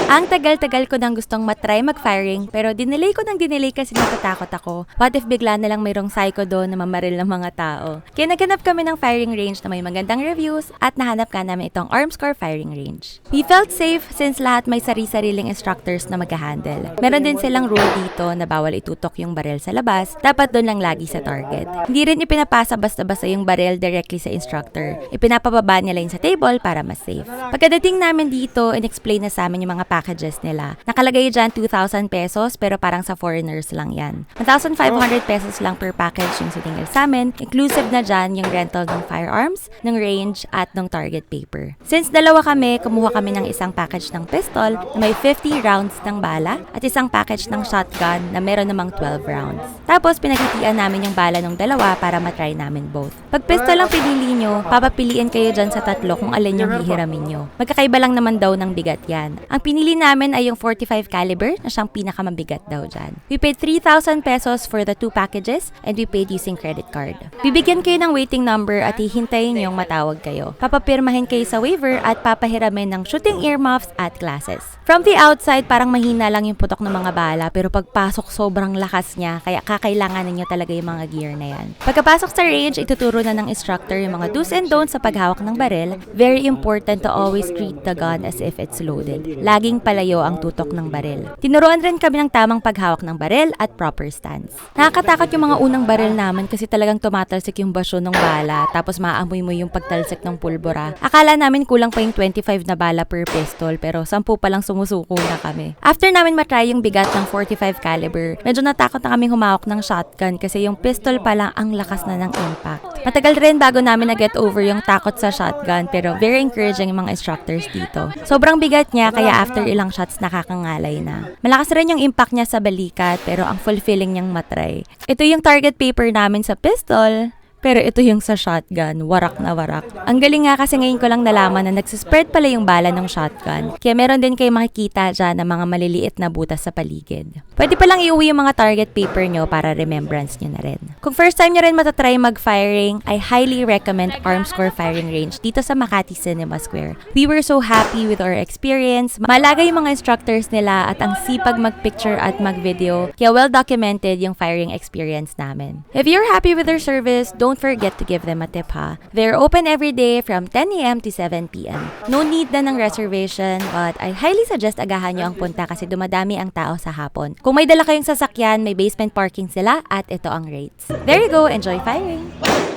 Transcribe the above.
Ang tagal-tagal ko nang gustong matry mag-firing pero dinelay ko kasi natatakot ako. What if bigla na lang mayroong psycho doon na mamaril ng mga tao? Kaya naghanap kami ng firing range na may magandang reviews at nahanap ka namin itong Armscore firing range. We felt safe since lahat may sari-sariling instructors na mag-handle. Meron din silang rule dito na bawal itutok yung baril sa labas, dapat doon lang lagi sa target. Hindi rin ipinapasa basta-basta yung baril directly sa instructor. Ipinapababa nila yun sa table para mas safe. Pagkadating namin dito, in-explain na sa amin yung mga packages nila. Nakalagay dyan 2,000 pesos pero parang sa foreigners lang yan. 1,500 pesos lang per package yung siningil sa amin. Inclusive na dyan yung rental ng firearms, ng range, at ng target paper. Since dalawa kami, kumuha kami ng isang package ng pistol na may 50 rounds ng bala at isang package ng shotgun na meron namang 12 rounds. Tapos pinaghatian namin yung bala ng dalawa para matry namin both. Pag pistol ang pinili nyo, papapiliin kayo dyan sa tatlo kung alin yung hihiramin nyo. Magkakaiba lang naman daw ng bigat yan. Ang pinili namin ay yung 45 caliber na siyang pinakamabigat daw dyan. We paid 3,000 pesos for the two packages and we paid using credit card. Bibigyan kayo ng waiting number at hihintayin yung matawag kayo. Papapirmahin kayo sa waiver at papahiramin ng shooting earmuffs at glasses. From the outside, parang mahina lang yung putok ng mga bala pero pagpasok sobrang lakas niya kaya kakailangan ninyo talaga yung mga gear na yan. Pagkapasok sa range, ituturo na ng instructor yung mga do's and don'ts sa paghawak ng baril. Very important to always treat the gun as if it's loaded. Laging palayo ang tutok ng baril. Tinuruan rin kami ng tamang paghawak ng baril at proper stance. Nakakatakot yung mga unang baril namin kasi talagang tumatalsik yung basyo ng bala tapos maamoy mo yung pagtalsik ng pulbura. Akala namin kulang pa yung 25 na bala per pistol pero 10 pa lang sumusuko na kami. After namin matry yung bigat ng 45 caliber, medyo natakot na kaming humawak ng shotgun kasi yung pistol pa lang ang lakas na ng impact. Matagal rin bago namin na-get over yung takot sa shotgun pero very encouraging yung mga instructors dito. Sobrang bigat niya kaya after ilang shots nakakangalay na. Malakas rin yung impact niya sa balikat pero ang fulfilling niyang matry. Ito yung target paper namin sa pistol. Pero ito yung sa shotgun, warak na warak. Ang galing nga kasi ngayon ko lang nalaman na nagsispread pala yung bala ng shotgun. Kaya meron din kayo makikita dyan ng mga maliliit na butas sa paligid. Pwede palang iuwi yung mga target paper nyo para remembrance nyo na rin. Kung first time nyo rin matatry mag-firing, I highly recommend Armscore Firing Range dito sa Makati Cinema Square. We were so happy with our experience. Malaga yung mga instructors nila at ang sipag mag-picture at mag-video. Kaya well documented yung firing experience namin. If you're happy with their service, don't forget to give them a tip ha. They're open every day from 10 a.m. to 7 p.m. No need na ng reservation but I highly suggest agahan nyo ang punta kasi dumadami ang tao sa hapon. Kung may dala kayong sasakyan, may basement parking sila at ito ang rates. There you go, enjoy firing!